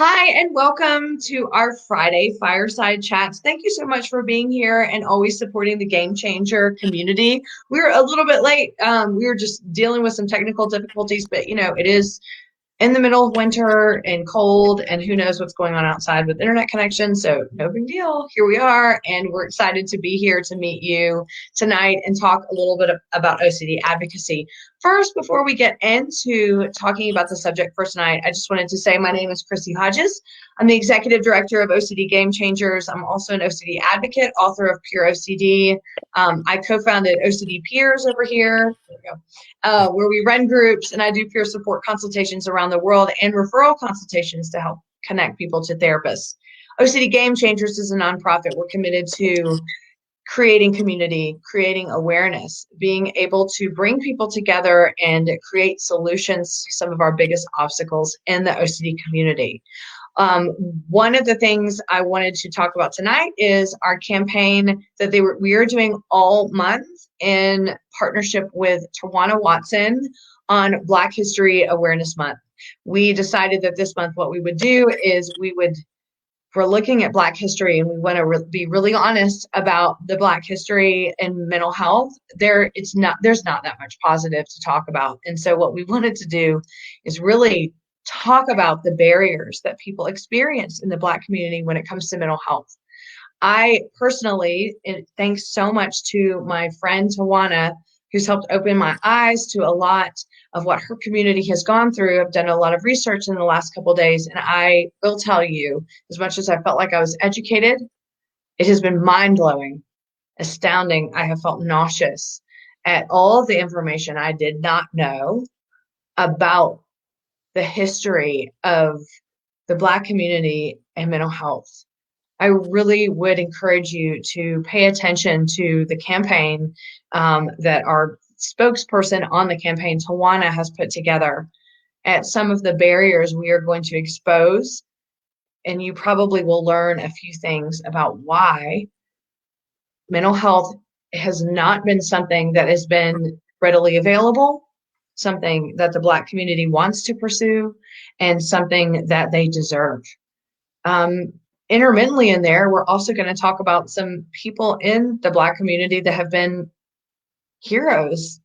Hi, and welcome to our Friday Fireside Chats. Thank you so much for being here and always supporting the Game Changer community. We're a little bit late. We were just dealing with some technical difficulties, but it is in the middle of winter and cold, and who knows what's going on outside with internet connection. So no big deal. Here we are, and we're excited to be here to meet you tonight and talk a little bit about OCD advocacy. First, before we get into talking about the subject for tonight, I just wanted to say my name is Chrissy Hodges. I'm the executive director of OCD Gamechangers. I'm also an OCD advocate, author of Pure OCD. I co-founded OCD Peers over here. There we go. Where we run groups, and I do peer support consultations around the world and referral consultations to help connect people to therapists. OCD Gamechangers is a nonprofit. We're committed to creating community, creating awareness, being able to bring people together and create solutions to some of our biggest obstacles in the OCD community. One of the things I wanted to talk about tonight is our campaign that we are doing all month in partnership with Tawana Watson on Black History Awareness Month. We decided that this month what we would do is we're looking at Black history, and we want to be really honest about the Black history and mental health. There's not that much positive to talk about. And so what we wanted to do is really talk about the barriers that people experience in the Black community when it comes to mental health. I personally, thanks so much to my friend Tawana, who's helped open my eyes to a lot of what her community has gone through. I've done a lot of research in the last couple of days, and I will tell you, as much as I felt like I was educated, it has been mind-blowing, astounding. I have felt nauseous at all of the information I did not know about the history of the Black community and mental health. I really would encourage you to pay attention to the campaign that our spokesperson on the campaign, Tawana, has put together at some of the barriers we are going to expose. And you probably will learn a few things about why mental health has not been something that has been readily available, something that the Black community wants to pursue, and something that they deserve. Intermittently in there, we're also going to talk about some people in the Black community that have been heroes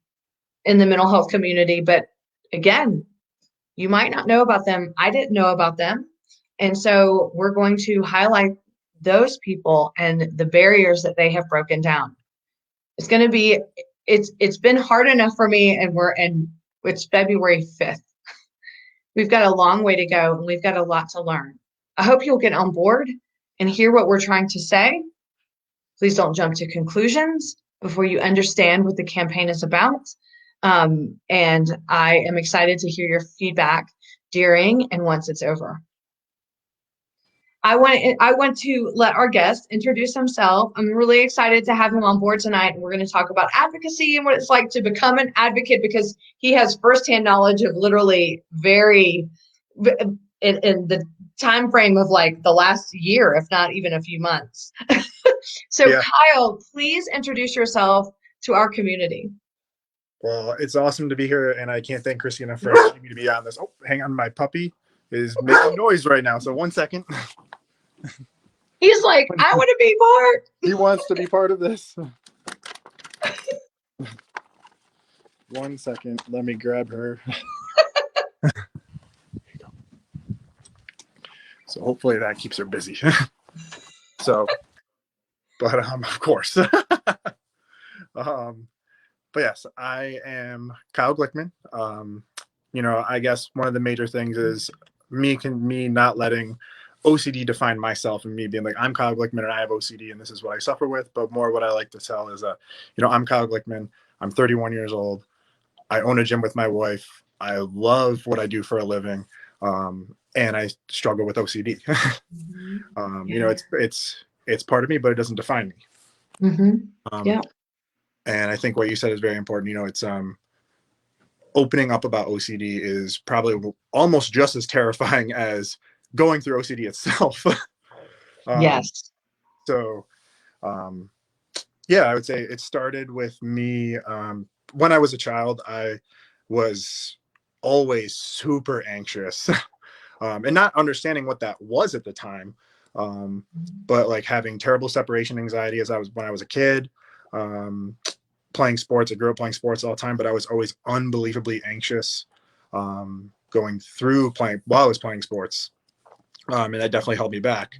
in the mental health community. But again, you might not know about them. I didn't know about them. And so we're going to highlight those people and the barriers that they have broken down. It's been hard enough for me, and it's February 5th. We've got a long way to go, and we've got a lot to learn. I hope you'll get on board and hear what we're trying to say. Please don't jump to conclusions before you understand what the campaign is about. And I am excited to hear your feedback during and once it's over. I want to let our guest introduce himself. I'm really excited to have him on board tonight. We're going to talk about advocacy and what it's like to become an advocate, because he has firsthand knowledge of literally in the time frame of like the last year, if not even a few months. So yeah. Kyle, please introduce yourself to our community. Well, it's awesome to be here, and I can't thank Chrissy enough for asking me to be on this. Oh, hang on, my puppy is making noise right now, so 1 second. He's like, I want to be part. He wants to be part of this. 1 second, let me grab her. So hopefully that keeps her busy. So, but of course. But yes, I am Kyle Glickman. I guess one of the major things is me not letting OCD define myself, and me being like, I'm Kyle Glickman and I have OCD and this is what I suffer with. But more what I like to tell is I'm Kyle Glickman. I'm 31 years old. I own a gym with my wife. I love what I do for a living. And I struggle with OCD. It's part of me, but it doesn't define me. Mm-hmm. Yeah. And I think what you said is very important. It's opening up about OCD is probably almost just as terrifying as going through OCD itself. Yes. So, I would say it started with me when I was a child. I was always super anxious. and not understanding what that was at the time. But like having terrible separation anxiety when I was a kid, um, playing sports. I grew up playing sports all the time, but I was always unbelievably anxious going through playing while I was playing sports. And that definitely held me back.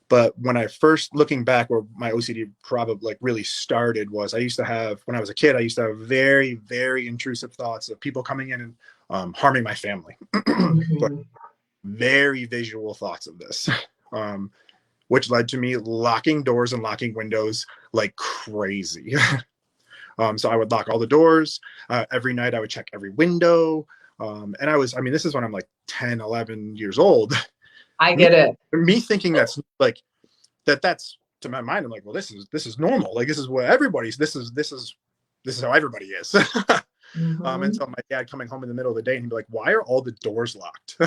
But when I first looking back, where my OCD probably like really started was I used to have, when I was a kid, I used to have very, very intrusive thoughts of people coming in and harming my family. But Mhm. very visual thoughts of this, which led to me locking doors and locking windows like crazy. So I would lock all the doors. Every night I would check every window. And I mean, this is when I'm like 10, 11 years old. I me, get it. me thinking that's like, that's to my mind. I'm like, well, this is normal. Like, this is what everybody's, this is how everybody is. Mhm. Until my dad coming home in the middle of the day and he'd be like, why are all the doors locked?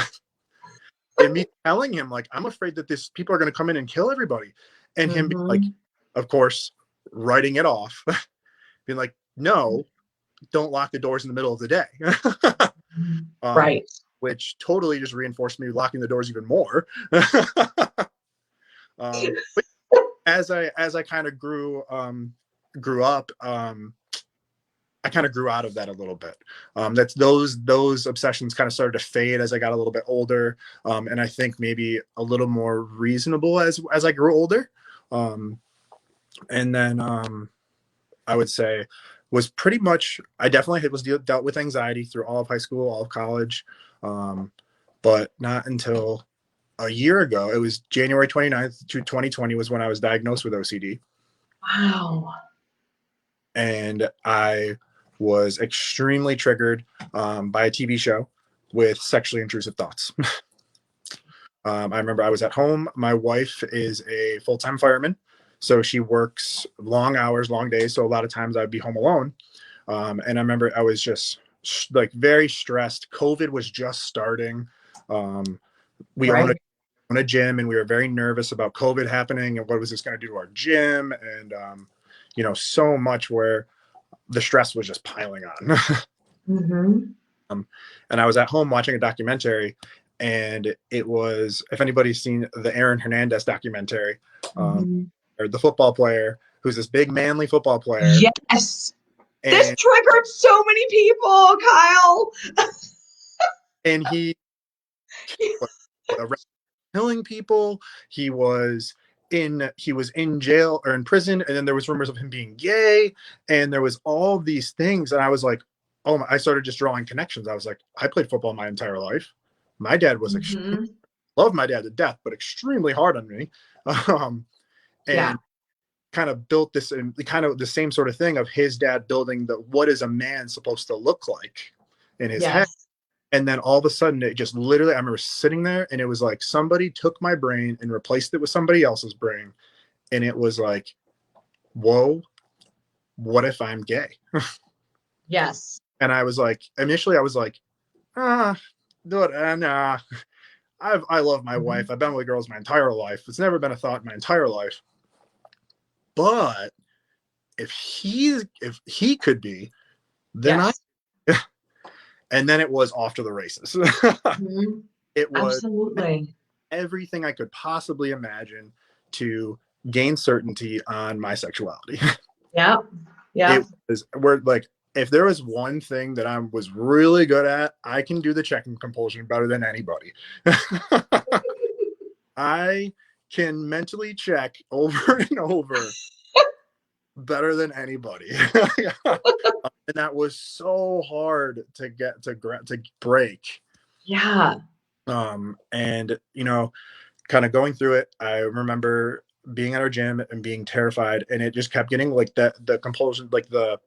And me telling him like, I'm afraid that people are going to come in and kill everybody. And him being like, Mhm. of course, writing it off, being like, no, don't lock the doors in the middle of the day. Right. Which totally just reinforced me locking the doors even more. But as I kind of grew up, I kind of grew out of that a little bit. That's those obsessions kind of started to fade as I got a little bit older, and I think maybe a little more reasonable as I grew older. Um, and then I would say was pretty much I definitely was dealt with anxiety through all of high school, all of college, um, but not until a year ago. It was January 29th to 2020 was when I was diagnosed with OCD. Wow. And I was extremely triggered by a TV show with sexually intrusive thoughts. I remember I was at home. My wife is a full-time fireman, so she works long hours, long days. So a lot of times I'd be home alone. And I remember I was just like very stressed. COVID was just starting. We Right. own a gym, and we were very nervous about COVID happening and what was this going to do to our gym, and so much where the stress was just piling on. Mhm. And I was at home watching a documentary, and it was, if anybody's seen the Aaron Hernandez documentary, um, Mhm. or the football player who's this big manly football player, Yes. This and triggered so many people, Kyle. he was killing people. He was in jail or in prison, and then there was rumors of him being gay, and there was all these things, and I was like, oh, I started just drawing connections. I was like, I played football my entire life. My dad was Mhm. loved my dad to death, but extremely hard on me. um, Yeah. and kind of built this and kind of the same sort of thing of his dad building the what is a man supposed to look like in his head. Yes. And then all of a sudden it just literally, I remember sitting there and it was like somebody took my brain and replaced it with somebody else's brain. And it was like, whoa, what if I'm gay? Yes. And I was like, initially I was like, ah, nah. I love my Mhm. wife. I've been with girls my entire life. It's never been a thought in my entire life. But if he could be, then I Yes. and then it was off to the races. Mhm. It was Absolutely. everything I could possibly imagine to gain certainty on my sexuality. Yep. It Yep. was where like if there was one thing that I was really good at, I can do the checking compulsion better than anybody. I can mentally check over and over better than anybody. And that was so hard to get to break. Yeah. And kind of going through it, I remember being at our gym and being terrified, and it just kept getting like the compulsion, like the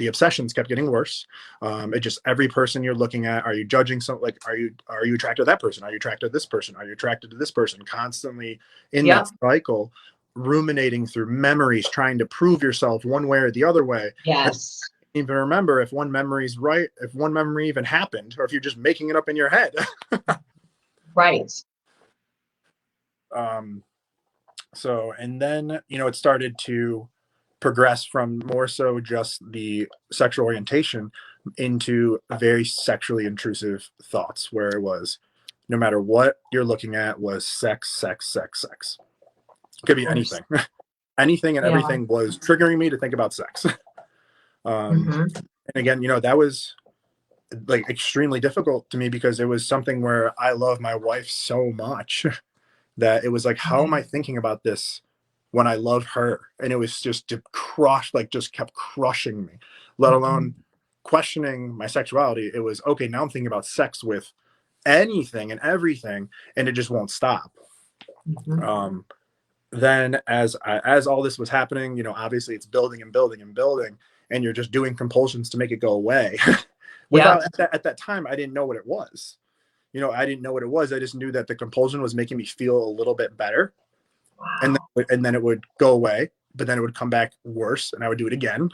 obsessions kept getting worse. It just every person you're looking at, are you judging some like are you attracted to that person? Are you attracted to this person? Are you attracted to this person? Constantly in that Yep. cycle, ruminating through memories, trying to prove yourself one way or the other way. And Yes. even remember if one memory's right, if one memory even happened, or if you're just making it up in your head. Right. um, So, and then, it started to progress from more so just the sexual orientation into very sexually intrusive thoughts, where it was no matter what you're looking at was sex, sex, sex, sex. It could be anything. Anything and everything was triggering me to think about sex. And again, that was like extremely difficult to me, because it was something where I love my wife so much that it was like, how am I thinking about this when I love her? And it was just just kept crushing me, let alone questioning my sexuality. It was, okay, now I'm thinking about sex with anything and everything, and it just won't stop. Then as all this was happening, obviously it's building and building and building, and you're just doing compulsions to make it go away. Without at that time, I didn't know what it was. I didn't know what it was. I just knew that the compulsion was making me feel a little bit better. Wow. And then it would go away, but then it would come back worse, and I would do it again.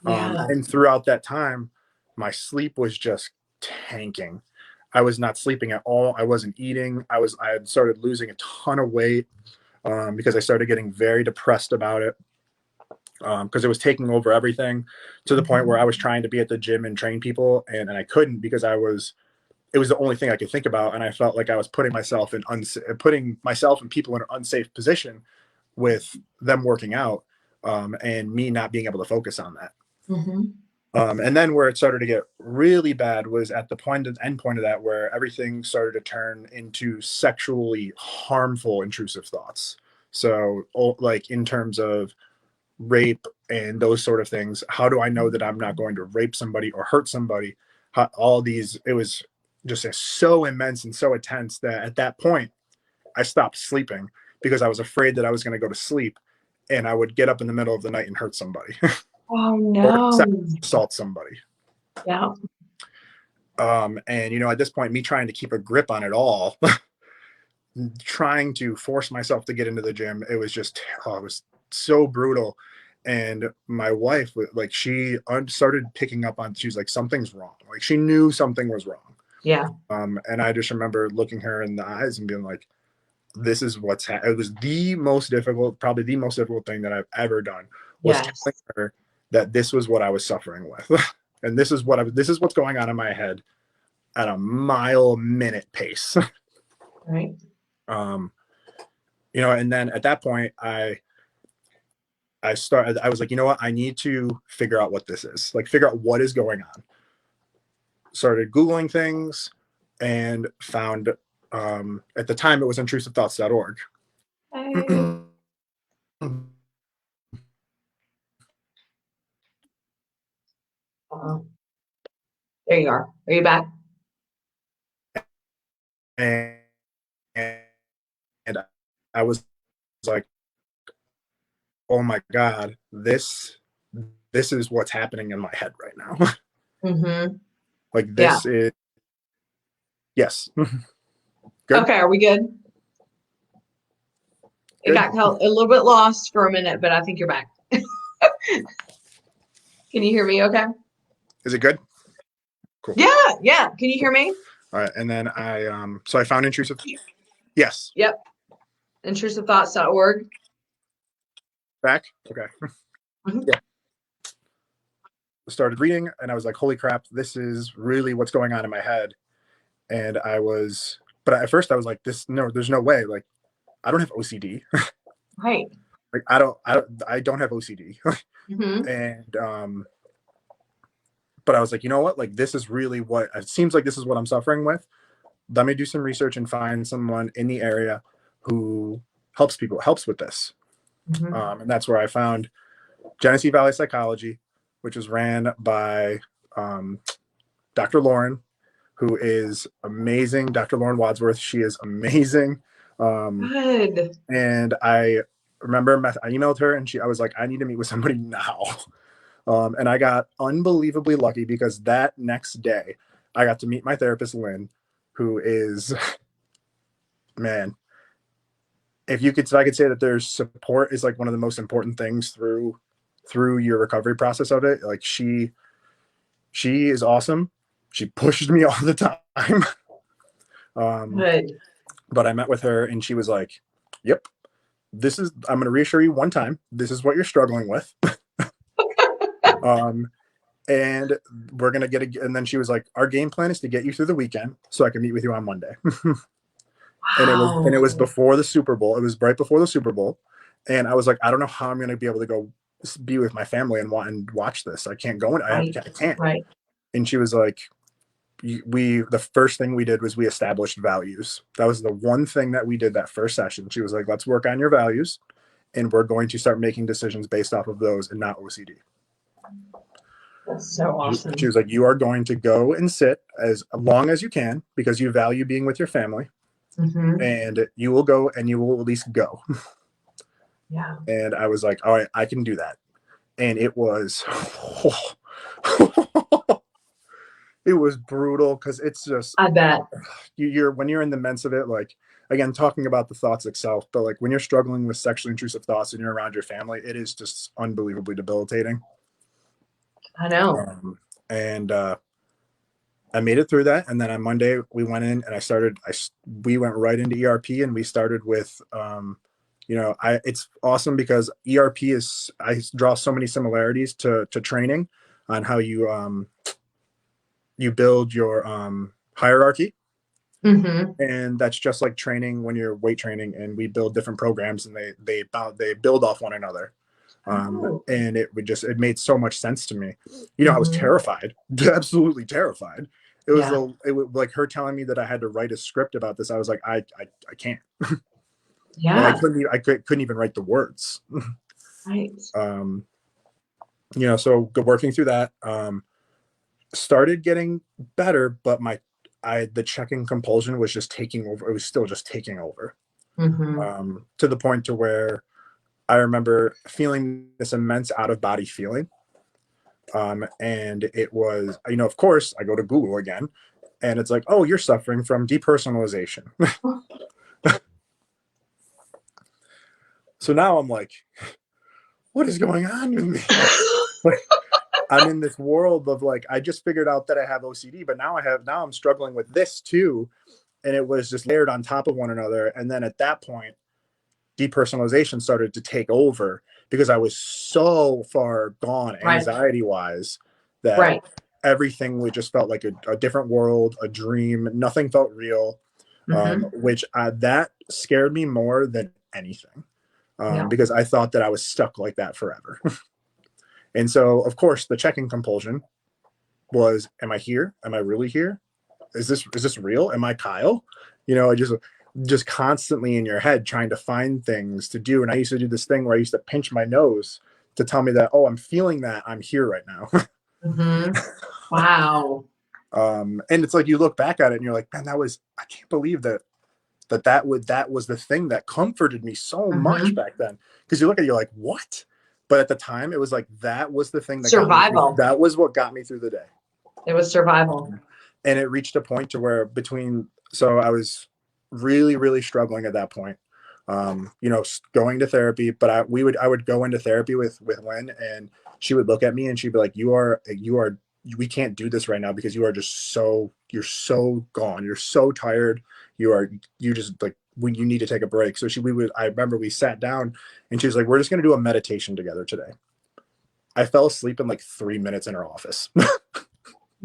And throughout that time, my sleep was just tanking. I was not sleeping at all. I wasn't eating. I had started losing a ton of weight, because I started getting very depressed about it, because it was taking over everything, to the point where I was trying to be at the gym and train people, and I couldn't, because it was the only thing I could think about. And I felt like I was putting myself and people in an unsafe position with them working out, and me not being able to focus on that. And then where it started to get really bad was at the end point of that, where everything started to turn into sexually harmful, intrusive thoughts. So like in terms of rape and those sort of things, how do I know that I'm not going to rape somebody or hurt somebody? It was just so immense and so intense that at that point I stopped sleeping, because I was afraid that I was going to go to sleep and I would get up in the middle of the night and hurt somebody. Oh no. Or assault somebody. Yeah. And at this point, me trying to keep a grip on it all, trying to force myself to get into the gym, it was so brutal. And my wife, like, she started picking up on, she was like, something's wrong. Like, she knew something was wrong. Yeah. And I just remember looking her in the eyes and being like, this is what's it was probably the most difficult thing that I've ever done, was telling her that this was what I was suffering with. And this is what's going on in my head at a mile-a-minute pace. Right. And then at that point, I was like, you know what? I need to figure out what this is. Like, figure out what is going on. Started Googling things and found, at the time, it was intrusivethoughts.org. There you are. Are you back? And I was like, oh my God, this is what's happening in my head right now. Like, this is, yes. Good? Okay, are we good? It got a little bit lost for a minute, but I think you're back. Can you hear me okay? Is it good? Cool. Yeah. Can you hear me? All right. And then I found intrusive. Yes. Yep. Intrusivethoughts.org. Back? Okay. Yeah. Started reading, and I was like, holy crap, this is really what's going on in my head. And but at first I was like, there's no way. Like, I don't have OCD. Right. Like, I don't have OCD. And, but I was like, you know what? Like, this is really it seems like this is what I'm suffering with. Let me do some research and find someone in the area who helps with this. And that's where I found Genesee Valley Psychology, which was ran by Dr. Lauren, who is amazing. Dr. Lauren Wadsworth. She is amazing. Good. And I remember I emailed her, and I was like, I need to meet with somebody now. And I got unbelievably lucky, because that next day I got to meet my therapist, Lynn, who is, man, if I could say that there's support is like one of the most important things through your recovery process of it. Like, she is awesome. She pushed me all the time. Good. But I met with her, and she was like, yep, I'm going to reassure you one time. This is what you're struggling with. and we're gonna and then she was like, our game plan is to get you through the weekend so I can meet with you on Monday. And it was Wow. before the Super Bowl. It was right before the Super Bowl, and I was like, I don't know how I'm gonna be able to go be with my family and watch this. I can't go. Right. I can't. Right. And she was like, the first thing we did was we established values. That was the one thing that we did that first session. She was like, let's work on your values, and we're going to start making decisions based off of those and not OCD. That's so She awesome. was like, you are going to go and sit as long as you can because you value being with your family, Hmm. and you will go and you will at least go. Yeah. And I was like, all right, I can do that. And it was, it was brutal because it's just, I bet. you're when you're in the midst of it, like, again, talking about the thoughts itself, but like when you're struggling with sexually intrusive thoughts and you're around your family, it is just unbelievably debilitating. I know. Um, and I made it through that, and then on Monday we went in and we went right into ERP, and we started with, it's awesome because ERP is, I draw so many similarities to training on how you build your hierarchy, Hmm. and that's just like training when you're weight training, and we build different programs, and they build off one another. Oh. And it made so much sense to me. I was Hmm. terrified, absolutely terrified. Yeah. It was like her telling me that I had to write a script about this. I was like, I can't. Like Yeah. couldn't even write the words. Right. um so working through that, started getting better, but the checking compulsion was just taking over. It was still just taking over, Hmm. to the point to where I remember feeling this immense out of body feeling. And it was, of course, I go to Google again, and it's like, oh, you're suffering from depersonalization. So now I'm like, what is going on with me? Like, I'm in this world of like, I just figured out that I have OCD, but now I'm struggling with this too. And it was just layered on top of one another. And then at that point, depersonalization started to take over because I was so far gone Right. anxiety wise that Right. everything would just felt like a different world, a dream. Nothing felt real, Hmm. which that scared me more than anything, Yeah. because I thought that I was stuck like that forever. And so, of course, the checking compulsion was, am I here? Am I really here? Is this real? Am I Kyle? I just constantly in your head trying to find things to do. And I used to do this thing where I used to pinch my nose to tell me that, oh, I'm feeling that I'm here right now. Hmm. Wow. And it's like you look back at it and you're like, man, I can't believe that was the thing that comforted me so much Hmm. back then. Because you look at it, you're like, what? But at the time, it was like that was the thing that got me through. Survival. That was what got me through the day. It was survival. And it reached a point to where so I was really, really struggling at that point. Going to therapy, but I would go into therapy with Lynn, and she would look at me and she'd be like, we can't do this right now because you're so gone. You're so tired. You just like, when you need to take a break. So I remember we sat down and she was like, we're just going to do a meditation together today. I fell asleep in like 3 minutes in her office.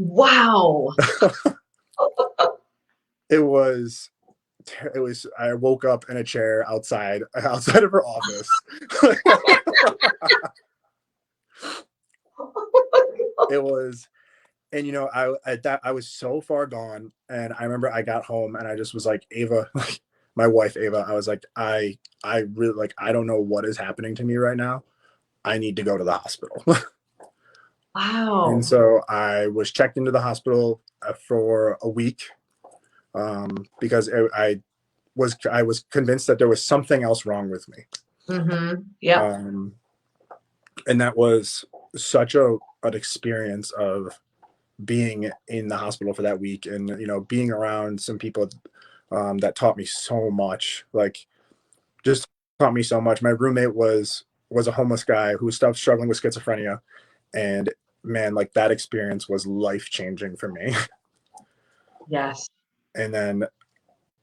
Wow. it was I woke up in a chair outside of her office. It was, and I at that I was so far gone, and I remember I got home and I just was like, Ava, like my wife Ava, I was like, I really, like, I don't know what is happening to me right now. I need to go to the hospital. And Wow. so I was checked into the hospital for a week, because I was convinced that there was something else wrong with me. Yep. Um, and that was such an experience of being in the hospital for that week, and being around some people, that taught me so much, like, just taught me so much. My roommate was a homeless guy who was struggling with schizophrenia, and man, like, that experience was life changing for me. Yes. And then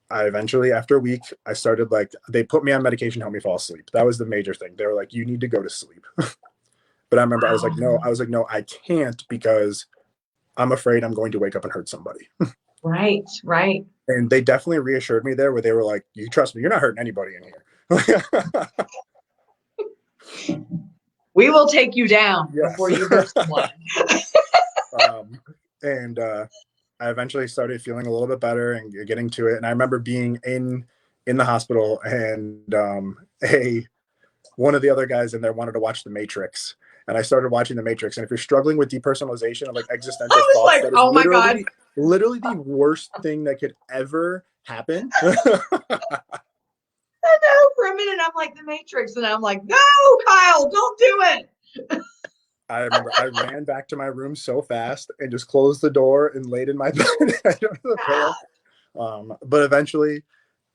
I eventually, after a week, I started, like, they put me on medication to help me fall asleep. That was the major thing. They were like, you need to go to sleep. But I remember Wow. I was like, no, I can't because I'm afraid I'm going to wake up and hurt somebody. Right, right. And they definitely reassured me there where they were like, you trust me, you're not hurting anybody in here. We will take you down before Yes. you hurt someone. um, and I eventually started feeling a little bit better and getting to it. And I remember being in the hospital, and a one of the other guys in there wanted to watch The Matrix. And I started watching The Matrix. And if you're struggling with depersonalization and like existential I was thoughts, like, that is oh my God. literally the worst thing that could ever happen. I know for a minute I'm like the Matrix, and I'm like, no, Kyle, don't do it. I remember I ran back to my room so fast and just closed the door and laid in my bed under the pillow. But eventually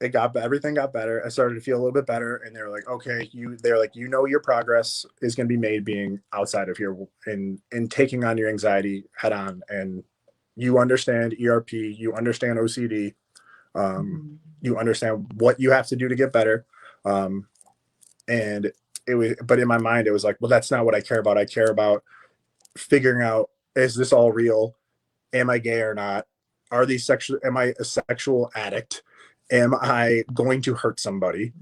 everything got better. I started to feel a little bit better, and they were like, okay, they're like, your progress is going to be made being outside of here and taking on your anxiety head on. And you understand ERP, you understand OCD, Mhm. you understand what you have to do to get better. Um, and but in my mind, it was like, well, that's not what I care about. I care about figuring out, is this all real? Am I gay or not? Am I a sexual addict? Am I going to hurt somebody?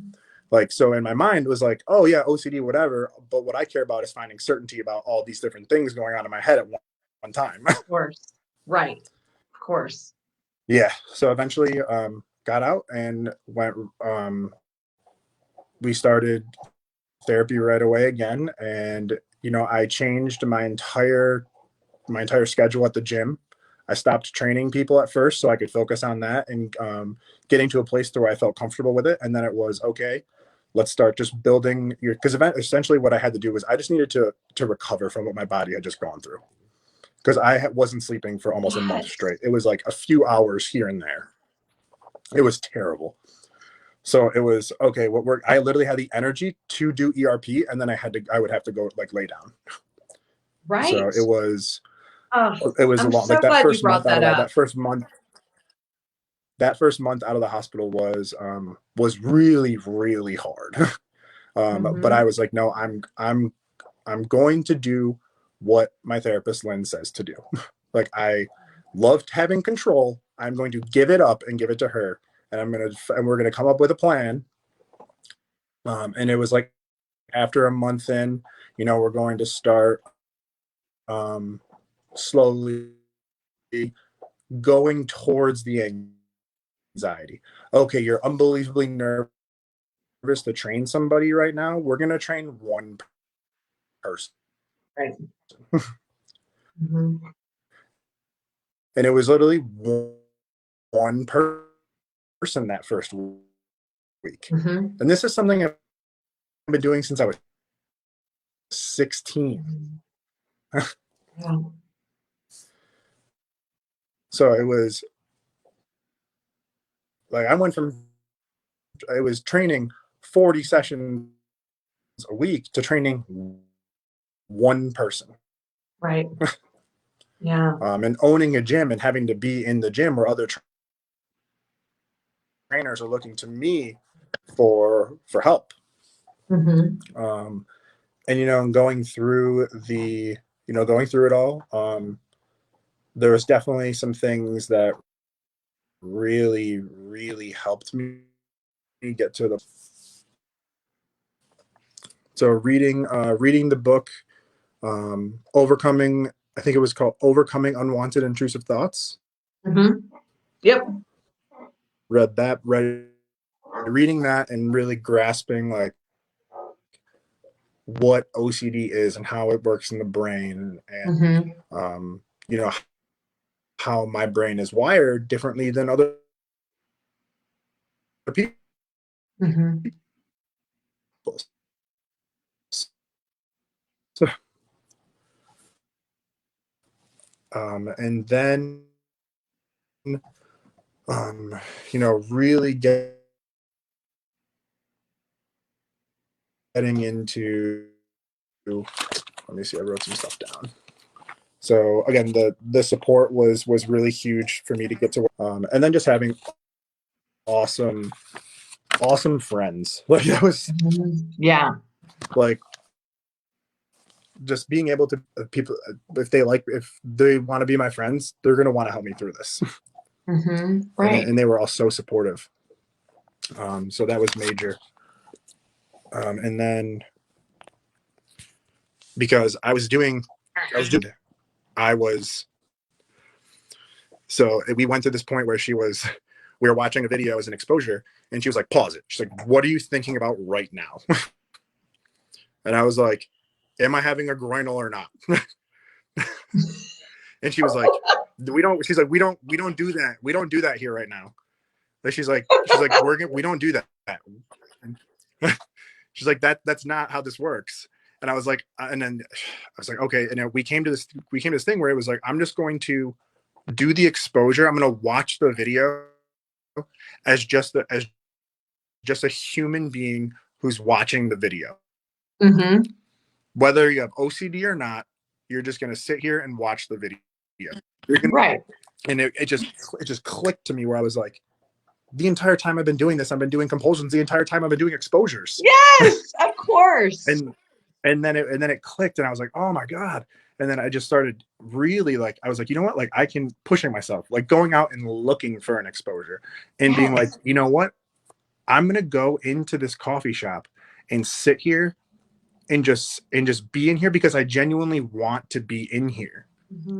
Like, so in my mind was like, oh yeah, OCD, whatever. But what I care about is finding certainty about all these different things going on in my head at one time. Of course. Right. Of course. Yeah. So eventually got out and we started therapy right away again. And, I changed my entire schedule at the gym. I stopped training people at first so I could focus on that and getting to a place where I felt comfortable with it. And then it was okay. Let's start just building because essentially what I had to do was I just needed to recover from what my body had just gone through because wasn't sleeping for almost a month Yes. straight. It was like a few hours here and there. It was terrible. So it was okay. I literally had the energy to do ERP, and then I would have to go like lay down. So Right. Oh, it was a I'm long, like so glad you brought that up. that first month out of the hospital was really really hard. But I Hmm. was like, no, I'm going to do what my therapist Lynn says to do. Like I loved having control. I'm going to give it up and give it to her, and we're gonna come up with a plan. And it was like after a month in, we're going to start um, slowly going towards the anxiety. Okay, you're unbelievably nervous to train somebody right now. We're going to train one person. Right. Hmm. And it was literally one person that first week. Hmm. And this is something I've been doing since I was 16. Yeah. So it was like I was training 40 sessions a week to training one person. Right. Yeah. And owning a gym and having to be in the gym where other trainers are looking to me for help. Hmm. um, and going through it all, there was definitely some things that really really helped me get to the so reading the book, overcoming, I think it was called Overcoming Unwanted Intrusive Thoughts. Hmm. Yep. Read reading that and really grasping like what OCD is and how it works in the brain, and Hmm. you know how my brain is wired differently than other people. Hmm. So, and then um, really getting into. Let me see. I wrote some stuff down. So again, the support was really huge for me to get to, and then just having awesome awesome friends. Like that was Hmm. Yeah. like just being able to people, if they want to be my friends, they're going to want to help me through this. Right. And they were all so supportive. So that was major. And then because so we went to this point where we were watching a video as an exposure, and she was like, pause it. She's like, what are you thinking about right now? And I was like, am I having a groinal or not? And she was like, we don't do that. We don't do that here right now. But she's like, we don't do that. She's like, that's not how this works. And I was like, and then I was like, okay. And we came to this thing where it was like, I'm just going to do the exposure. I'm going to watch the video as just a human being who's watching the video. Whether you have OCD or not, you're just going to sit here and watch the video. Right. And it just clicked to me where I was like, the entire time I've been doing this, I've been doing compulsions. The entire time I've been doing exposures. Yes, of course. and then it clicked, and I was like, oh my God. And then I just started really like, I was like, you know what? Like, I can pushing myself, like going out and looking for an exposure and being like, you know what? I'm going to go into this coffee shop and sit here and just be in here because I genuinely want to be in here.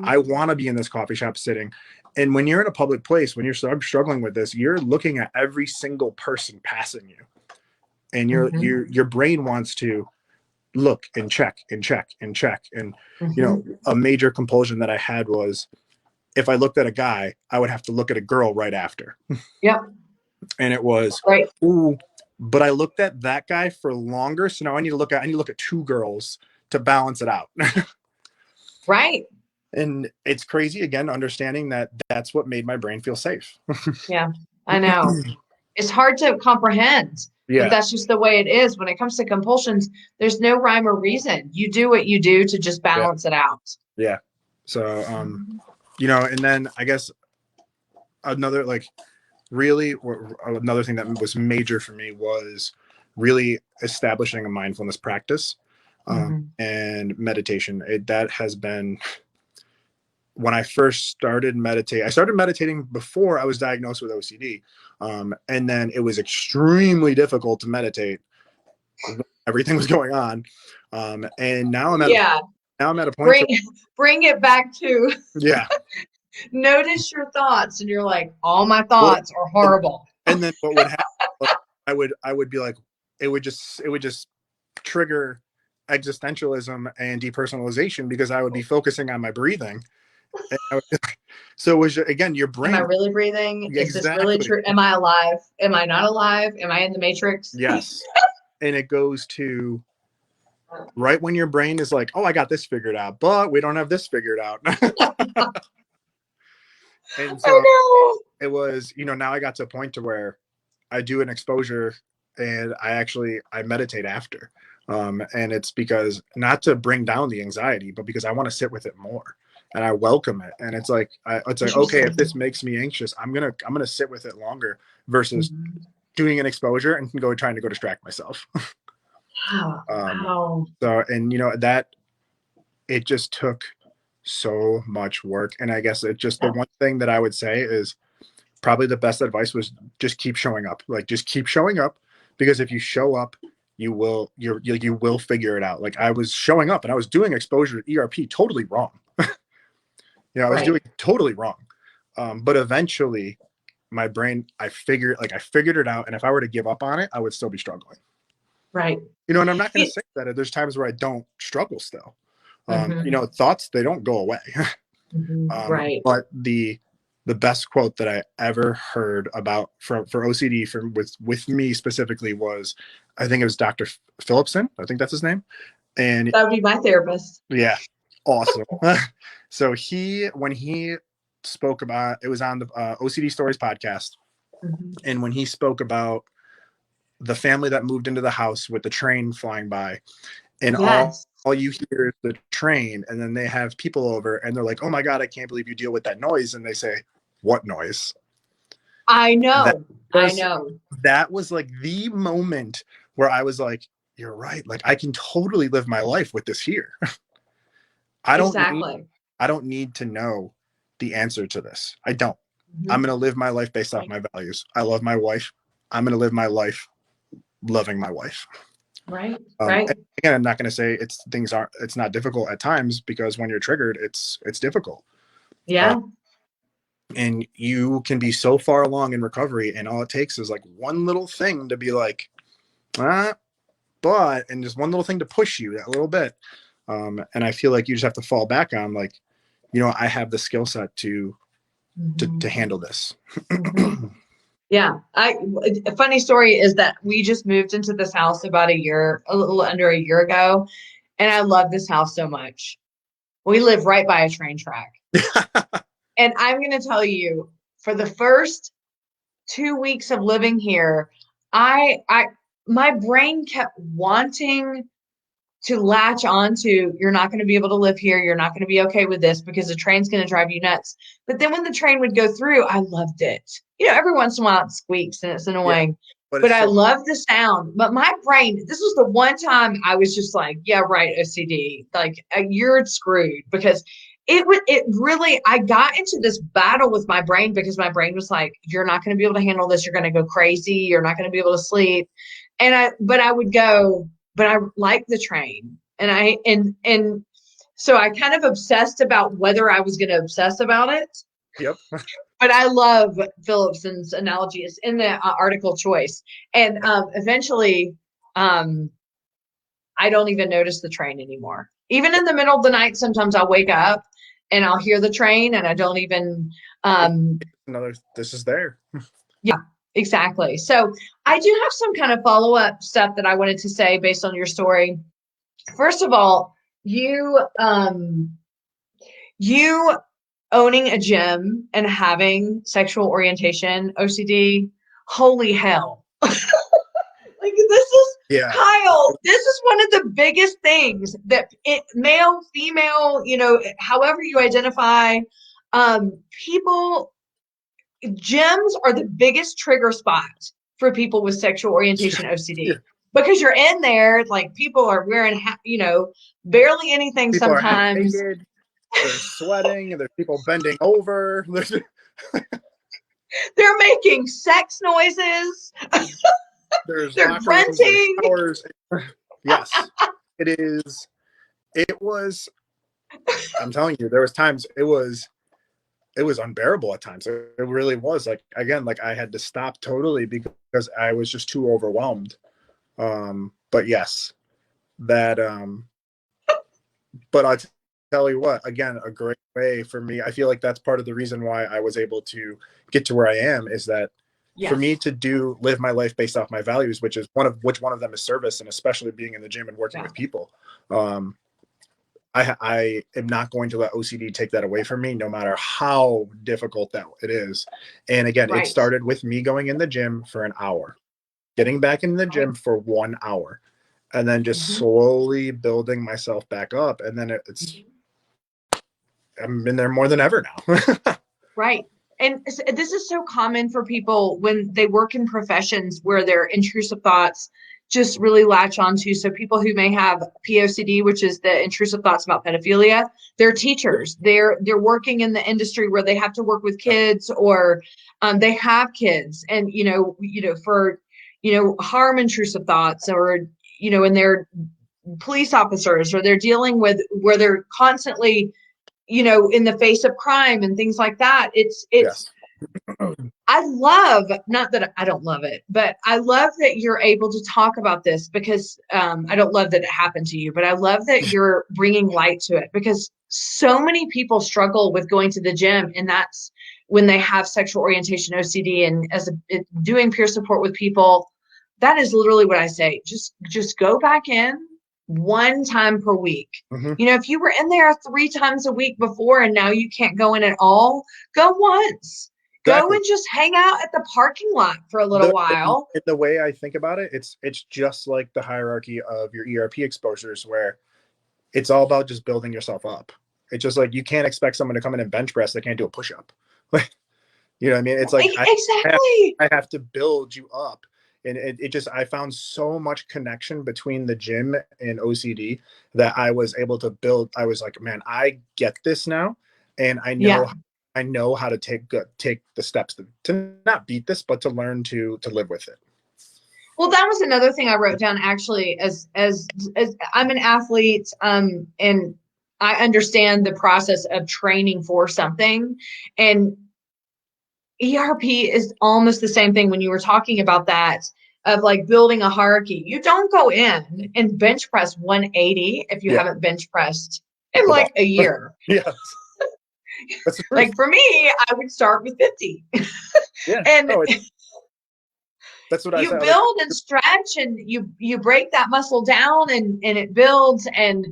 I want to be in this coffee shop sitting. And when you're in a public place, when you're struggling with this, you're looking at every single person passing you, and your brain wants to look and check and check and check. And you know, a major compulsion that I had was, if I looked at a guy, I would have to look at a girl right after. Yep. And it was right. Ooh, but I looked at that guy for longer, so now I need to look at two girls to balance it out. Right. And it's crazy, again, understanding that that's what made my brain feel safe. Yeah, I know. It's hard to comprehend, but that's just the way it is. When it comes to compulsions, there's no rhyme or reason. You do what you do to just balance it out. Yeah. So, you know, and then I guess another thing that was major for me was really establishing a mindfulness practice and meditation. That has been, when I first started meditating, I started meditating before I was diagnosed with OCD. And then it was extremely difficult to meditate when everything was going on. And now I'm at a point. Bring it back to notice your thoughts, and you're like, all my thoughts are horrible. And then what would happen? I would be like, it would just trigger existentialism and depersonalization, because I would be focusing on my breathing. So it was, again, your brain. Am I really breathing? Is this really true? Am I alive? Am I not alive? Am I in the Matrix? Yes. And it goes to right when your brain is like, oh, I got this figured out, but we don't have this figured out. And so it was, you know, now I got to a point to where I do an exposure and I meditate after. And it's because, not to bring down the anxiety, but because I want to sit with it more. And I welcome it. And it's like, okay, if this makes me anxious, I'm going to sit with it longer versus doing an exposure and trying to go distract myself. Wow. So, and you know, that it just took so much work. And I guess the one thing that I would say is probably the best advice was just keep showing up. Like, just keep showing up, because if you show up, you will figure it out. Like, I was showing up and I was doing exposure ERP totally wrong. You know, I was doing it totally wrong. But eventually my brain, I figured it out. And if I were to give up on it, I would still be struggling. Right. You know, and I'm not going to say that there's times where I don't struggle still. You know, thoughts, they don't go away. Right. But the best quote that I ever heard about for OCD with me specifically was, I think it was Dr. Phillipson. I think that's his name. And that would be my therapist. Yeah. Awesome. So when he spoke about, it was on the OCD Stories podcast. And when he spoke about the family that moved into the house with the train flying by, and all you hear is the train, and then they have people over and they're like, oh my God, I can't believe you deal with that noise. And they say, what noise? I know. That was like the moment where I was like, you're right. Like, I can totally live my life with this here. I don't need Exactly. I don't need to know the answer to this. I don't. I'm Mhm. going to live my life based off Right. my values. I love my wife. I'm going to live my life loving my wife. Right. Right. And again, I'm not going to say it's not difficult at times, because when you're triggered, it's difficult. Uh, Yeah. and you can be so far along in recovery, and all it takes is like one little thing to be like, ah, and just one little thing to push you that little bit. And I feel like you just have to fall back on, like, I have the skill set to Mhm. handle this. Mhm. Yeah. A funny story is that we just moved into this house about a little under a year ago, and I love this house so much. We live right by a train track. And I'm going to tell you, for the first 2 weeks of living here, I my brain kept wanting to latch on to, you're not going to be able to live here. You're not going to be okay with this because the train's going to drive you nuts. But then when the train would go through, I loved it. Every once in a while it squeaks and it's Yeah, annoying, but but it's I so love the sound. But my brain, this was the one time I was just like, yeah, right, OCD, like you're screwed, because it really, I got into this battle with my brain because my brain was like, you're not going to be able to handle this. You're going to go crazy. You're not going to be able to sleep. But I would go, but I like the train. And so I kind of obsessed about whether I was going to obsess about it. yep. But I love Phillipson's analogy. It's in the article choice. And eventually, um, I don't even notice the train anymore. Even in the middle of the night, sometimes I'll wake up and I'll hear the train and I don't even, um, This is there. yeah, exactly. So I do have some kind of follow up stuff that I wanted to say based on your story. First of all, you owning a gym and having sexual orientation OCD, holy hell. Like this is Yeah. Kyle, this is one of the biggest things that male, female, however you identify, people, gyms are the biggest trigger spot for people with sexual orientation Yeah. OCD, because you're in there, like people are wearing, barely anything People are half sometimes. naked. They're sweating. There's people bending over. They're making sex noises. There's They're locker rooms. There's grunting. showers. Yes, it is. It was. I'm telling you, there was times it was unbearable at times. It really was. Like, again, like I had to stop totally because I was just too overwhelmed. But yes, that. But I'll tell you what. Again, a great way for me. I feel like that's part of the reason why I was able to get to where I am, is that for me Yes. to live my life based off my values, which one of them is service, and especially being in the gym and working Yeah. with people. Um, I am not going to let OCD take that away from me, no matter how difficult that it is. And again, it Right. started with me going in the gym for an hour, getting back in the Right. gym for 1 hour, and then just Mm-hmm. slowly building myself back up. And then it's Mm-hmm. I'm in there more than ever now. Right. And this is so common for people when they work in professions where their intrusive thoughts just really latch onto. So people who may have POCD, which is the intrusive thoughts about pedophilia, they're teachers. They're working in the industry where they have to work with kids, or they have kids, and for harm intrusive thoughts, or and they're police officers, or they're dealing with where they're constantly in the face of crime and things like that. It's Yes. I love, not that I don't love it, but I love that you're able to talk about this, because I don't love that it happened to you, but I love that you're bringing light to it, because so many people struggle with going to the gym, and that's when they have sexual orientation OCD. And doing peer support with people, that is literally what I say. Just go back in one time per week. Mm-hmm. If you were in there 3 times a week before and now you can't go in at all, go once. Go Exactly. and just hang out at the parking lot for a little the while. the way I think about it, it's just like the hierarchy of your ERP exposures, where it's all about just building yourself up. It's just like you can't expect someone to come in and bench press that can't do a push up. Like, you know what I mean? It's like I have, Exactly. I have to build you up. And it just, I found so much connection between the gym and OCD that I was able to build. I was like, man, I get this now. And Yeah. I know how to take the steps to not beat this, but to learn to live with it. Well, that was another thing I wrote down actually as I'm an athlete, and I understand the process of training for something. And ERP is almost the same thing when you were talking about that of like building a hierarchy. You don't go in and bench press 180 if you Yeah. haven't bench pressed in The like ball. a year. Yes. That's the truth. Like for me, I would start with 50. Yeah. And No, that's what I you said. Like, build and stretch and you break that muscle down and it builds and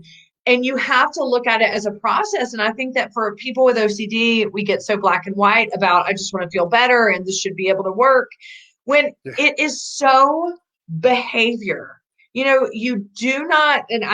you have to look at it as a process. And I think that for people with OCD, we get so black and white about, I just want to feel better and this should be able to work, when yeah. it is so behavior. You know, you do not, and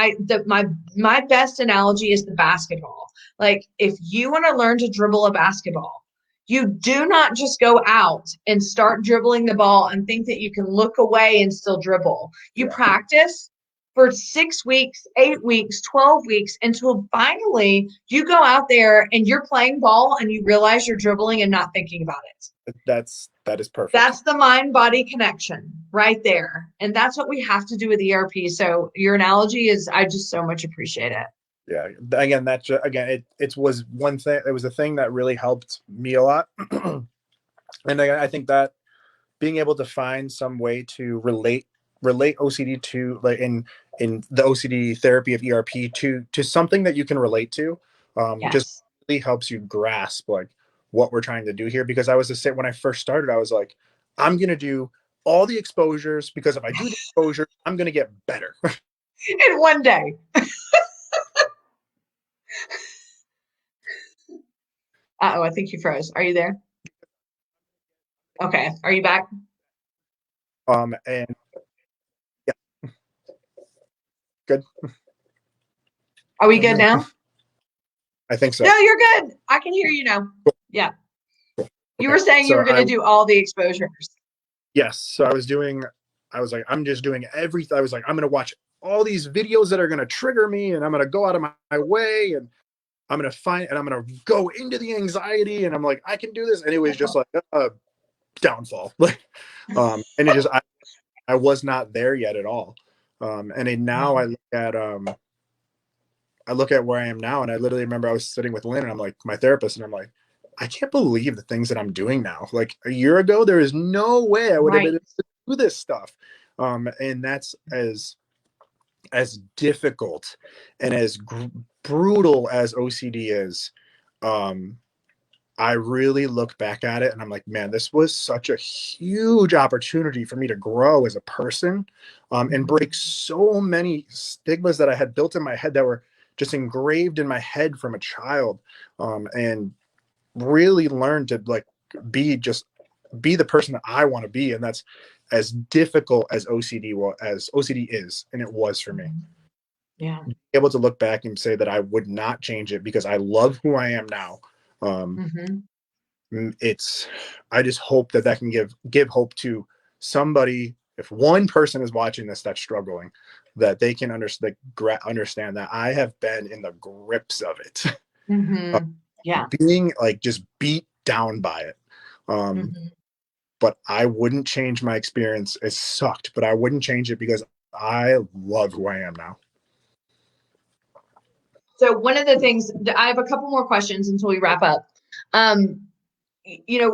my best analogy is the basketball. Like if you want to learn to dribble a basketball, you do not just go out and start dribbling the ball and think that you can look away and still dribble. You Yeah. practice for 6 weeks, 8 weeks, 12 weeks until finally you go out there and you're playing ball and you realize you're dribbling and not thinking about it. That is perfect. That's the mind body connection right there. And that's what we have to do with ERP. So your analogy is, I just so much appreciate it. Yeah. Again, it was one thing. It was a thing that really helped me a lot. And I think that being able to find some way to relate OCD to, like, in the OCD therapy of ERP to something that you can relate to, just Yes. really helps you grasp like what we're trying to do here. Because I was the same when I first started. I was like, I'm gonna do all the exposures because if I do the exposure, I'm gonna get better. In one day. Uh-oh, I think you froze. Are you there? Okay. Are you back? And yeah, good. Are we good now? I think so. No, you're good. I can hear you now. Yeah. You Okay. were saying you So were going to do all the exposures. yes. So I was like, I'm just doing everything. I was like, I'm going to watch all these videos that are going to trigger me and I'm going to go out of my way and I'm going to go into the anxiety. And I'm like, I can do this. And it was just like a downfall. And it just, I was not there yet at all. Now I look at where I am now. And I literally remember I was sitting with Lynn and I'm like, my therapist, and I'm like, I can't believe the things that I'm doing now. Like a year ago, there is no way I would have been Right. able to do this stuff. And that's as difficult and as brutal as OCD is. I really look back at it and I'm like, man, this was such a huge opportunity for me to grow as a person, and break so many stigmas that I had built in my head that were just engraved in my head from a child, and really learn to like be the person that I want to be. And that's as difficult as OCD is, and it was for me. Yeah. Be able to look back and say that I would not change it because I love who I am now. Mm-hmm. I just hope that can give hope to somebody. If one person is watching this that's struggling, that they can understand that I have been in the grips of it. Mm-hmm. Yeah. Being like just beat down by it. Mm-hmm. But I wouldn't change my experience. It sucked, but I wouldn't change it because I love who I am now. So one of the things, I have a couple more questions until we wrap up. You know,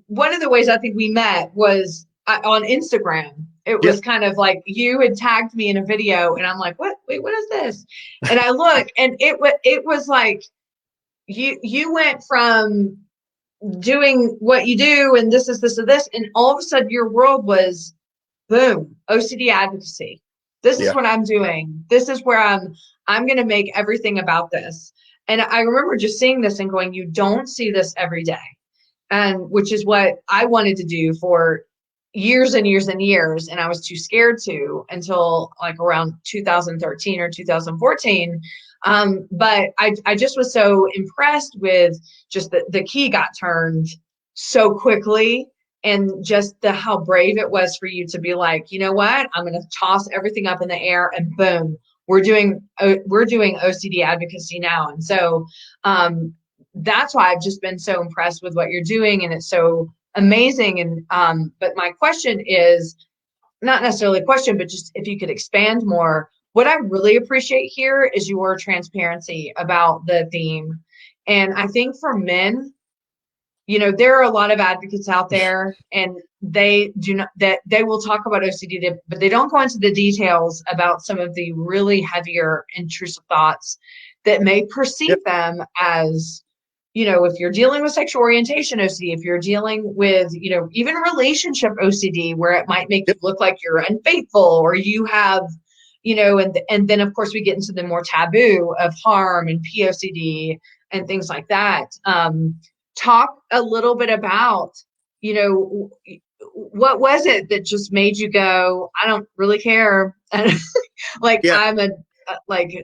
one of the ways I think we met was on Instagram. It Yeah. was kind of like you had tagged me in a video and I'm like, what? Wait, what is this? And I look and it was like you went from doing what you do and this is this and this, and all of a sudden your world was boom, OCD advocacy. This is Yeah. what I'm doing. This is where I'm going to make everything about this. And I remember just seeing this and going, you don't see this every day. And which is what I wanted to do for years and years and years. And I was too scared to until like around 2013 or 2014. But I just was so impressed with just the key got turned so quickly and just how brave it was for you to be like, you know what, I'm going to toss everything up in the air, and boom, we're doing OCD advocacy now. And so that's why I've just been so impressed with what you're doing, and it's so amazing. And but my question is not necessarily a question, but just if you could expand more. What I really appreciate here is your transparency about the theme. And I think for men, there are a lot of advocates out there, and they do not, that they will talk about OCD, but they don't go into the details about some of the really heavier intrusive thoughts that may Yep. perceive them as, if you're dealing with sexual orientation OCD, if you're dealing with, even relationship OCD, where it might make you Yep. look like you're unfaithful, or you have, and then of course we get into the more taboo of harm and POCD and things like that. Talk a little bit about, you know, what was it that just made you go, I don't really care. Like Yeah.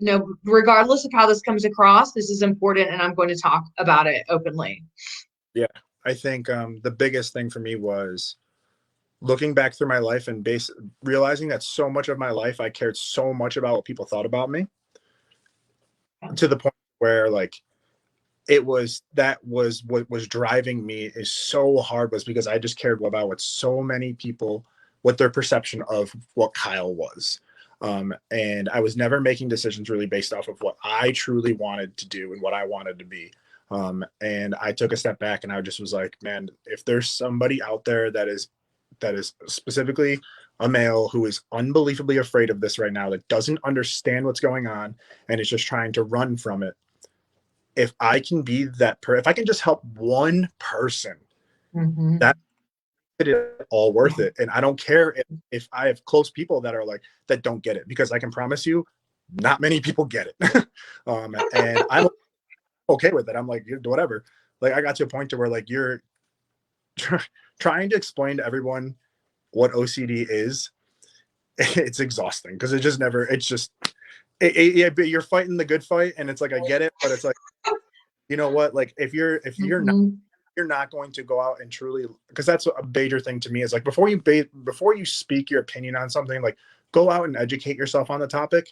no, regardless of how this comes across, this is important and I'm going to talk about it openly. Yeah. I think the biggest thing for me was looking back through my life and realizing that so much of my life I cared so much about what people thought about me, to the point where like that was what was driving me is so hard, was because I just cared about what so many people, what their perception of what Kyle was. And I was never making decisions really based off of what I truly wanted to do and what I wanted to be. And I took a step back and I just was like, man, if there's somebody out there that is specifically a male who is unbelievably afraid of this right now, that doesn't understand what's going on and is just trying to run from it, if I can be if I can just help one person, Mm-hmm. that it is all worth it. And I don't care if I have close people that are like, that don't get it, because I can promise you, not many people get it. And I'm okay with it. I'm like, whatever. Like, I got to a point to where like you're trying to explain to everyone what OCD is. It's exhausting because it just never. It's just, you're fighting the good fight, and it's like I get it, but it's like, you know what? Like if you're not, Mm-hmm. you're not going to go out and truly, because that's a major thing to me is like before you speak your opinion on something, like go out and educate yourself on the topic,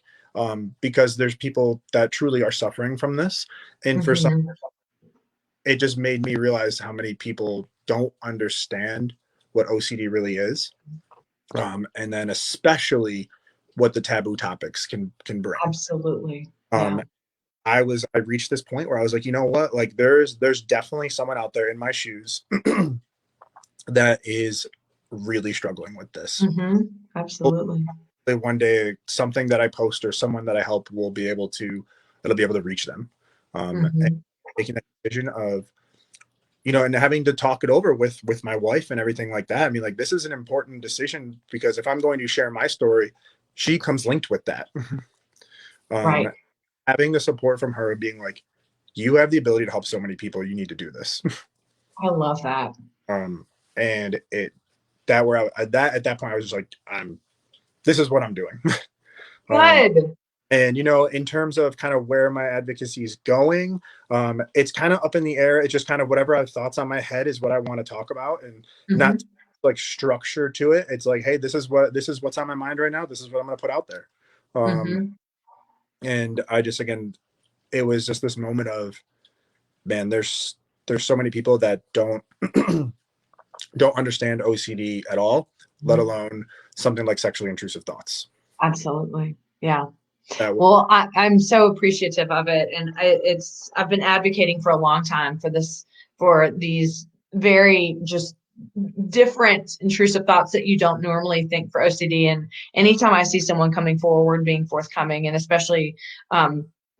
because there's people that truly are suffering from this, and for some, Mm-hmm. it just made me realize how many people don't understand what OCD really is, and then especially what the taboo topics can bring. Absolutely. Yeah. Um, I reached this point where I was like, you know what? Like there's definitely someone out there in my shoes that is really struggling with this. Mm-hmm. Absolutely. Hopefully one day something that I post or someone that I help will be able to, it'll be able to reach them. And Mm-hmm. making that decision of, and having to talk it over with my wife and everything like that. I mean, like this is an important decision because if I'm going to share my story, she comes linked with that. um, Right. Having the support from her being like, you have the ability to help so many people, you need to do this. I love that. um and it that where I that at that point I was just like, this is what I'm doing. um Good. and in terms of kind of where my advocacy is going, it's kind of up in the air. It's just kind of whatever I have thoughts on my head is what I want to talk about, and not Mm-hmm. like structure to it. It's like, hey, this is what's on my mind right now, this is what I'm going to put out there. um Mm-hmm. and I just, again, it was just this moment of, man, there's so many people that don't understand OCD at all, let alone something like sexually intrusive thoughts. Absolutely. Yeah. That Well, I'm so appreciative of it. And I've been advocating for a long time for this, for these very just different intrusive thoughts that you don't normally think for OCD. And anytime I see someone coming forward, being forthcoming, and especially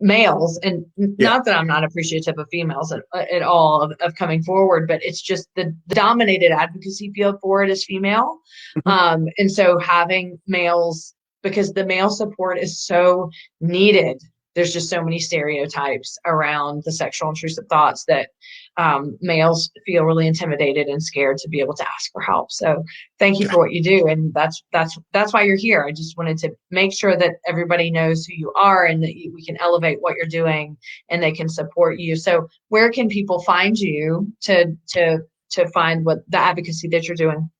males, and Yeah. not that I'm not appreciative of females at all of coming forward, but it's just the dominated advocacy field for it is female. Mhm. And so having males, because the male support is so needed. There's just so many stereotypes around the sexual intrusive thoughts that males feel really intimidated and scared to be able to ask for help. So thank you Yeah. for what you do, and that's why you're here. I just wanted to make sure that everybody knows who you are and that we can elevate what you're doing and they can support you. So where can people find you to to find what the advocacy that you're doing?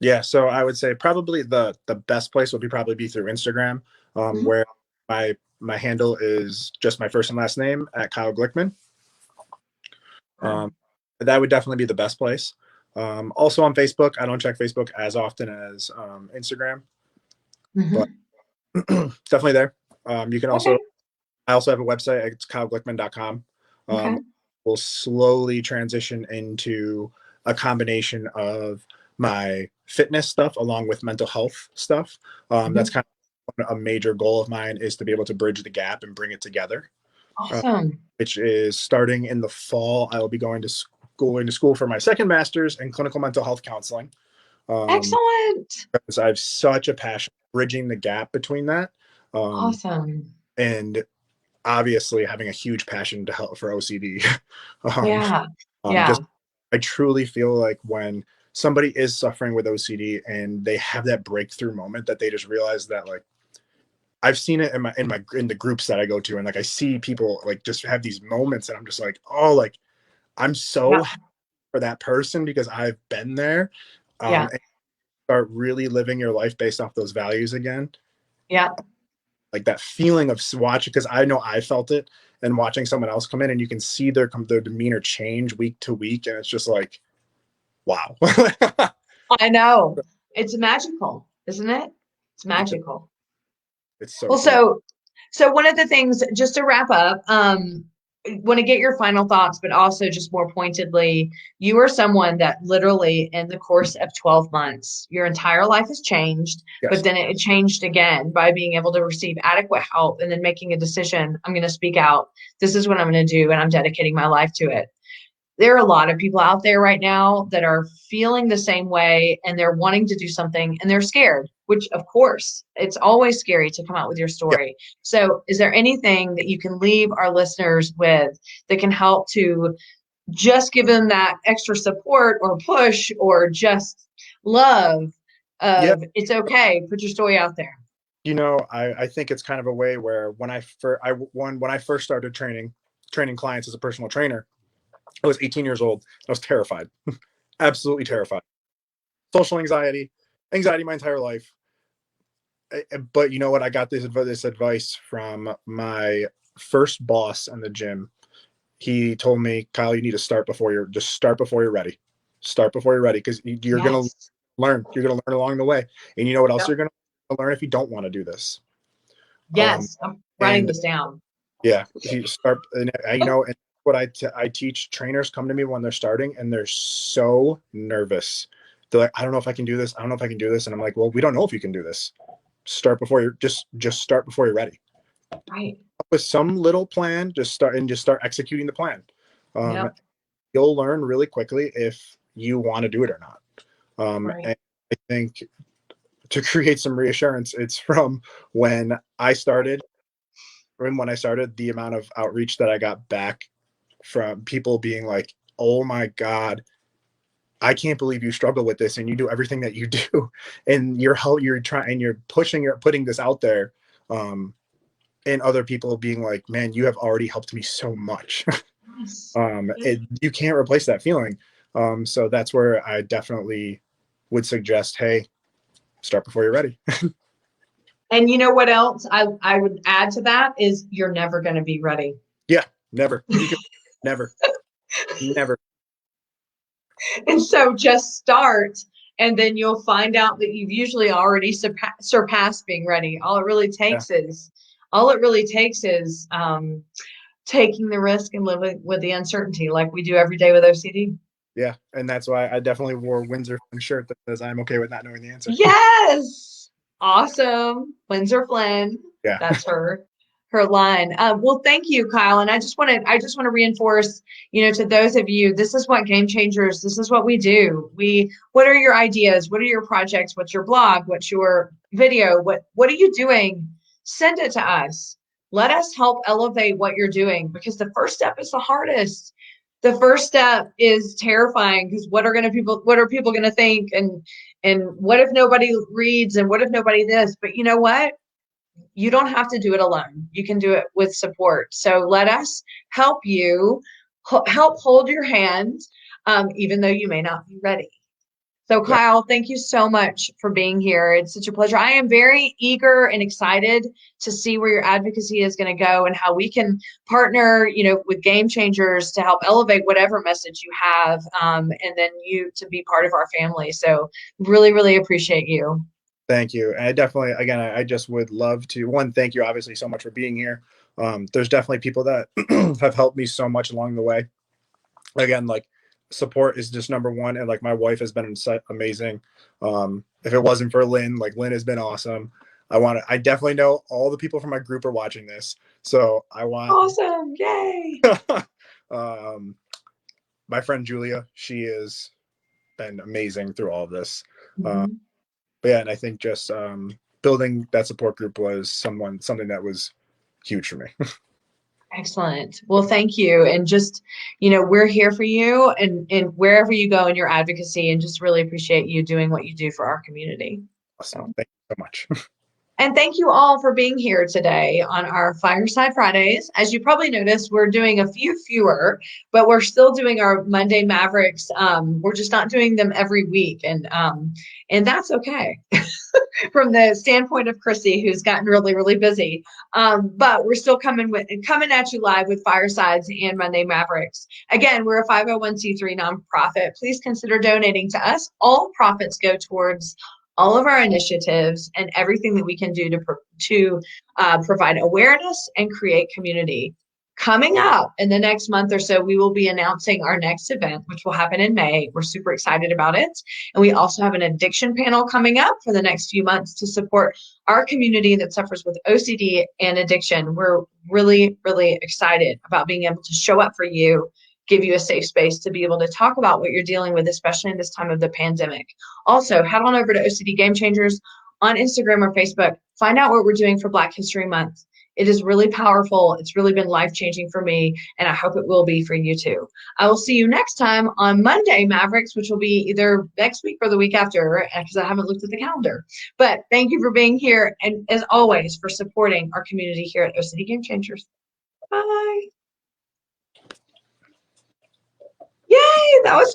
Yeah, so I would say probably the best place would probably be through Instagram, Mhm. where my handle is just my first and last name at Kyle Glickman. Um, that would definitely be the best place. Also on Facebook, I don't check Facebook as often as Instagram, but Mhm. definitely there. You can also, Okay. I also have a website. It's kyleglickman.com. Okay. Um, we'll slowly transition into a combination of my fitness stuff along with mental health stuff. That's Mhm. kind of a major goal of mine, is to be able to bridge the gap and bring it together. Uh, Awesome. which is starting in the fall. I will be going to school for my second master's in clinical mental health counseling. Um, Excellent. because I have such a passion bridging the gap between that. Um, Awesome. and obviously having a huge passion to help for OCD. um, Yeah. just Yeah. I truly feel like when somebody is suffering with OCD and they have that breakthrough moment that they just realize that, like, I've seen it in the groups that I go to, and like I see people like just have these moments, and I'm just like, oh, like I'm so Yeah. happy for that person because I've been there. Yeah. And start really living your life based off those values again. Yeah. Like that feeling of watching, because I know I felt it, and watching someone else come in and you can see their demeanor change week to week, and it's just like, wow. I know. It's magical, isn't it? It's magical. It's so Well, cool. so one of the things, just to wrap up, want to get your final thoughts, but also just more pointedly, you are someone that literally in the course of 12 months, your entire life has changed, but Yes. then it changed again by being able to receive adequate help and then making a decision. I'm going to speak out. This is what I'm going to do, and I'm dedicating my life to it. There are a lot of people out there right now that are feeling the same way and they're wanting to do something and they're scared, which of course it's always scary to come out with your Yep. story. So is there anything that you can leave our listeners with that can help to just give them that extra support or push or just love Yeah. of it's okay, put your story out there? I think it's kind of a way where when I first started training clients as a personal trainer, I was 18 years old. I was terrified, absolutely terrified. Social anxiety my entire life. But you know what? I got this advice from my first boss in the gym. He told me, Kyle, you need to start before you're ready. Start before you're ready, because you're gonna Yes. learn. You're gonna learn along the way, and you know what else Yep. you're gonna learn if you don't want to do this. Um, Yes. I'm writing and this down. yeah, he start, and and what I teach trainers come to me when they're starting and they're so nervous. They're like, I don't know if I can do this. I don't know if I can do this, and I'm like, well, we don't know if you can do this. Start before you're just start before you're ready. Right. With some little plan, just start executing the plan. Um, Yep. you'll learn really quickly if you want to do it or not. Right. And I think to create some reassurance, it's from when I started. When I started, the amount of outreach that I got back from people being like, "Oh my God, I can't believe you struggle with this, and you do everything that you do, and you're trying, and you're putting this out there." And other people being like, "Man, you have already helped me so much." Yes. You can't replace that feeling. So that's where I definitely would suggest, hey, start before you're ready. And you know what else I would add to that is you're never going to be ready. Yeah, never. You can never, never. And so just start, and then you'll find out that you've usually already surpassed being ready. Yeah, All it really takes is taking the risk and living with the uncertainty like we do every day with OCD. yeah. And that's why I definitely wore a Windsor shirt that says I'm okay with not knowing the answer. Yes. Awesome. Windsor Flynn. Yeah. That's her line. Well, thank you, Kyle. And I just want to reinforce, to those of you, this is what Game Changers, this is what we do. What are your ideas? What are your projects? What's your blog? What's your video? What are you doing? Send it to us. Let us help elevate what you're doing, because the first step is the hardest. The first step is terrifying, because what are people going to think? And what if nobody reads? And what if nobody this? But you know what? You don't have to do it alone. You can do it with support. So let us help you, help hold your hand. even though you may not be ready. So Yeah. Kyle, thank you so much for being here. It's such a pleasure. I am very eager and excited to see where your advocacy is going to go and how we can partner, with Game Changers to help elevate whatever message you have, and then you to be part of our family. So really, really appreciate you. Thank you. And I definitely, again, I just would love to, one, thank you obviously so much for being here. There's definitely people that have helped me so much along the way. Again, like support is just number one. And like my wife has been amazing. If it wasn't for Lynn, like Lynn has been awesome. I definitely know all the people from my group are watching this. So I want, Awesome. Yay. um, my friend Julia, she has been amazing through all of this. Mhm. But yeah, and I think just building that support group was something that was huge for me. Excellent. Well, thank you. And just, we're here for you and wherever you go in your advocacy, and just really appreciate you doing what you do for our community. Awesome. So. Thank you so much. And thank you all for being here today on our Fireside Fridays. As you probably noticed, we're doing a few fewer, but we're still doing our Monday Mavericks. We're just not doing them every week, and that's okay. From the standpoint of Chrissy, who's gotten really, really busy. But we're still coming at you live with Firesides and Monday Mavericks. Again, we're a 501c3 nonprofit. Please consider donating to us. All profits go towards all of our initiatives and everything that we can do to provide awareness and create community. Coming up in the next month or so, we will be announcing our next event, which will happen in May. We're super excited about it. And we also have an addiction panel coming up for the next few months to support our community that suffers with OCD and addiction. We're really, really excited about being able to show up for you, give you a safe space to be able to talk about what you're dealing with, especially in this time of the pandemic. Also, head on over to OCD Gamechangers on Instagram or Facebook. Find out what we're doing for Black History Month. It is really powerful. It's really been life-changing for me, and I hope it will be for you too. I will see you next time on Monday Mavericks, which will be either next week or the week after, because I haven't looked at the calendar. But thank you for being here, and as always, for supporting our community here at OCD Gamechangers. Bye. Yay, that was